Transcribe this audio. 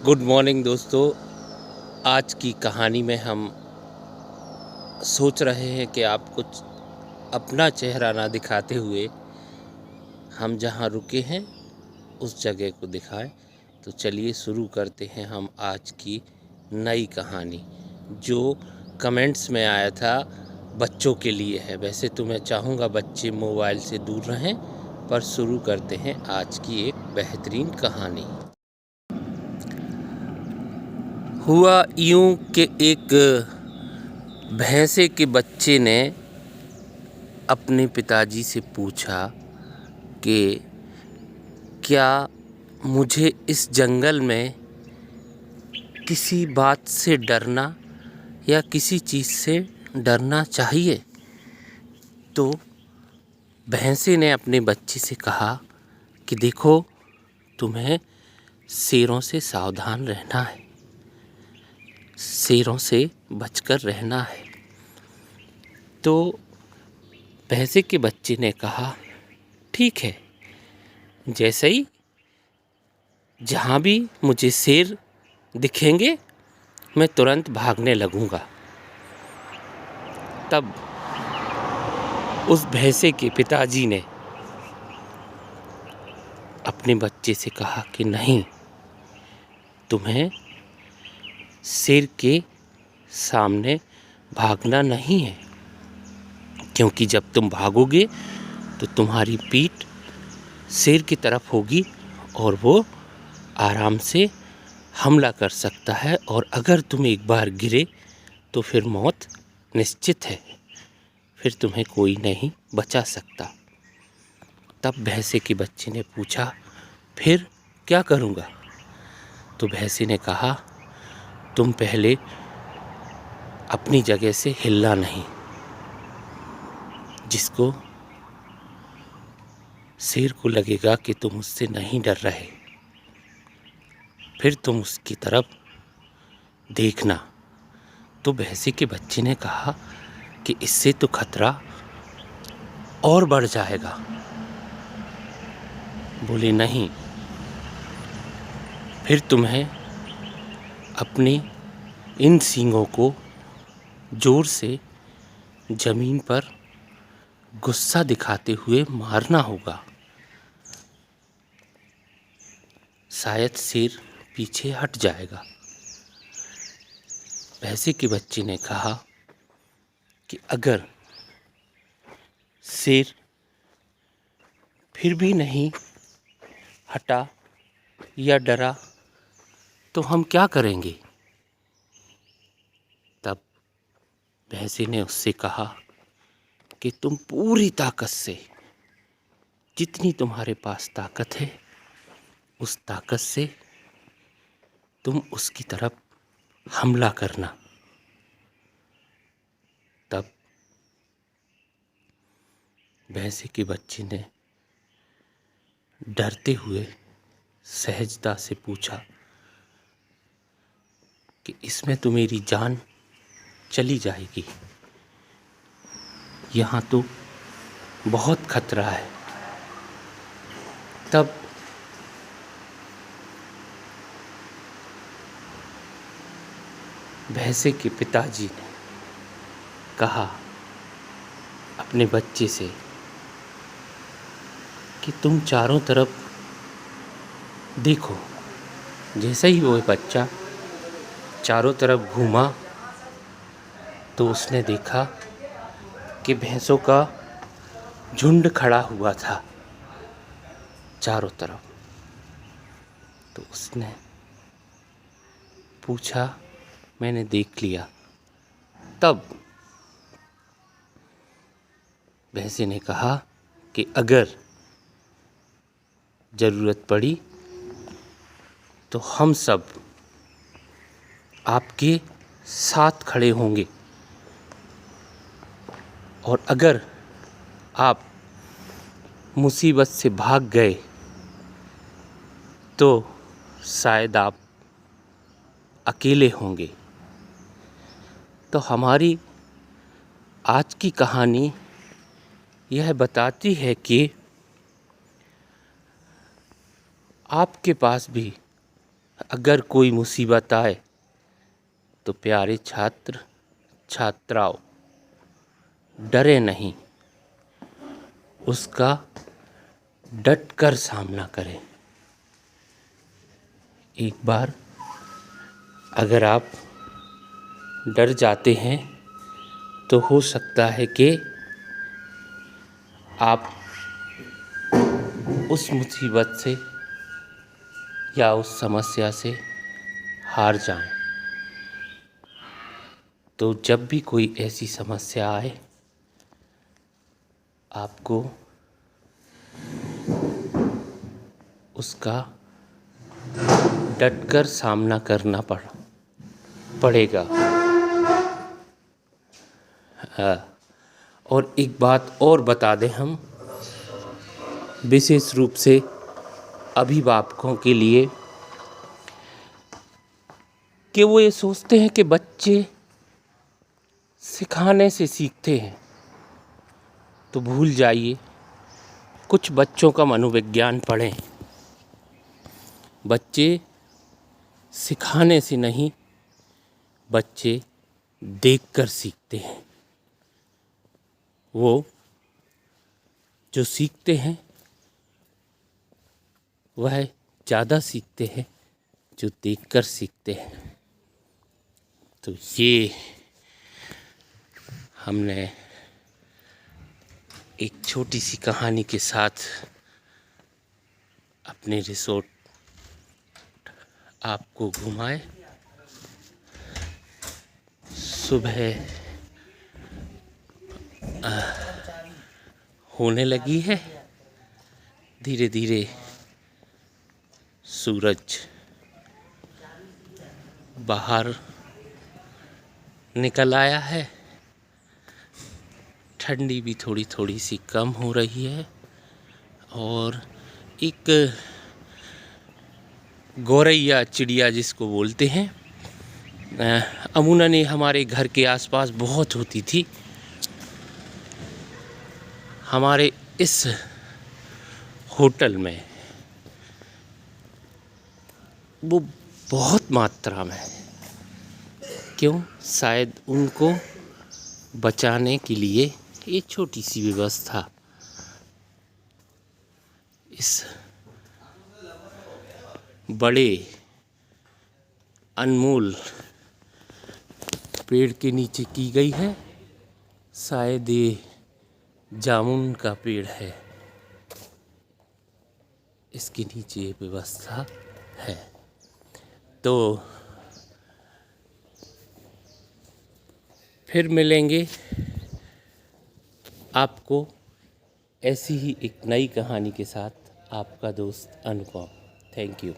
Good morning दोस्तों। आज की कहानी में हम सोच रहे हैं कि आप कुछ अपना चेहरा ना दिखाते हुए हम जहां रुके हैं उस जगह को दिखाएं। तो चलिए शुरू करते हैं हम आज की नई कहानी, जो कमेंट्स में आया था। बच्चों के लिए है। वैसे तो मैं चाहूँगा बच्चे मोबाइल से दूर रहें, पर शुरू करते हैं आज की एक बेहतरीन कहानी। हुआ यूं कि एक भैंसे के बच्चे ने अपने पिताजी से पूछा कि क्या मुझे इस जंगल में किसी बात से डरना या किसी चीज़ से डरना चाहिए। तो भैंसे ने अपने बच्चे से कहा कि देखो, तुम्हें शेरों से सावधान रहना है, शेरों से बचकर रहना है। तो भैंसे के बच्चे ने कहा ठीक है, जैसे ही जहाँ भी मुझे शेर दिखेंगे मैं तुरंत भागने लगूंगा। तब उस भैंसे के पिताजी ने अपने बच्चे से कहा कि नहीं, तुम्हें शेर के सामने भागना नहीं है, क्योंकि जब तुम भागोगे तो तुम्हारी पीठ शेर की तरफ होगी और वो आराम से हमला कर सकता है, और अगर तुम एक बार गिरे तो फिर मौत निश्चित है, फिर तुम्हें कोई नहीं बचा सकता। तब भैंसे के बच्चे ने पूछा फिर क्या करूँगा। तो भैंसे ने कहा तुम पहले अपनी जगह से हिलना नहीं। जिसको शेर को लगेगा कि तुम उससे नहीं डर रहे, फिर तुम उसकी तरफ देखना। तो भैंसे के बच्चे ने कहा कि इससे तो खतरा और बढ़ जाएगा। बोले नहीं, फिर तुम्हें अपने इन सींगों को जोर से जमीन पर गुस्सा दिखाते हुए मारना होगा, शायद शेर पीछे हट जाएगा। भैंसे के बच्चे ने कहा कि अगर शेर फिर भी नहीं हटा या डरा तो हम क्या करेंगे। तब भैंसे ने उससे कहा कि तुम पूरी ताकत से, जितनी तुम्हारे पास ताकत है उस ताकत से तुम उसकी तरफ हमला करना। तब भैंसे के बच्चे ने डरते हुए सहजता से पूछा कि इसमें तो मेरी जान चली जाएगी, यहाँ तो बहुत खतरा है। तब भैंसे के पिताजी ने कहा अपने बच्चे से कि तुम चारों तरफ देखो। जैसे ही वो बच्चा चारों तरफ घूमा तो उसने देखा कि भैंसों का झुंड खड़ा हुआ था चारों तरफ। तो उसने पूछा, मैंने देख लिया। तब भैंसे ने कहा कि अगर ज़रूरत पड़ी तो हम सब आपके साथ खड़े होंगे, और अगर आप मुसीबत से भाग गए तो शायद आप अकेले होंगे। तो हमारी आज की कहानी यह बताती है कि आपके पास भी अगर कोई मुसीबत आए तो प्यारे छात्र छात्राओं डरे नहीं, उसका डट कर सामना करें। एक बार अगर आप डर जाते हैं तो हो सकता है कि आप उस मुसीबत से या उस समस्या से हार जाएं। तो जब भी कोई ऐसी समस्या आए, आपको उसका डटकर सामना करना पड़ेगा। और एक बात और बता दें हम, विशेष रूप से अभिभावकों के लिए, कि वो ये सोचते हैं कि बच्चे सिखाने से सीखते हैं, तो भूल जाइए, कुछ बच्चों का मनोविज्ञान पढ़ें। बच्चे सिखाने से नहीं, बच्चे देखकर सीखते हैं। वो जो सीखते हैं वह ज़्यादा सीखते हैं जो देखकर सीखते हैं। तो ये हमने एक छोटी सी कहानी के साथ अपने रिसोर्ट आपको घुमाए। सुबह होने लगी है, धीरे धीरे सूरज बाहर निकल आया है, ठंडी भी थोड़ी थोड़ी सी कम हो रही है, और एक गौरैया चिड़िया जिसको बोलते हैं, अमूमन हमारे घर के आसपास बहुत होती थी। हमारे इस होटल में वो बहुत मात्रा में, क्यों, शायद उनको बचाने के लिए ये छोटी सी व्यवस्था इस बड़े अनमोल पेड़ के नीचे की गई है। शायद ये जामुन का पेड़ है, इसके नीचे ये व्यवस्था है। तो फिर मिलेंगे आपको ऐसी ही एक नई कहानी के साथ, आपका दोस्त अनुपम। Thank you.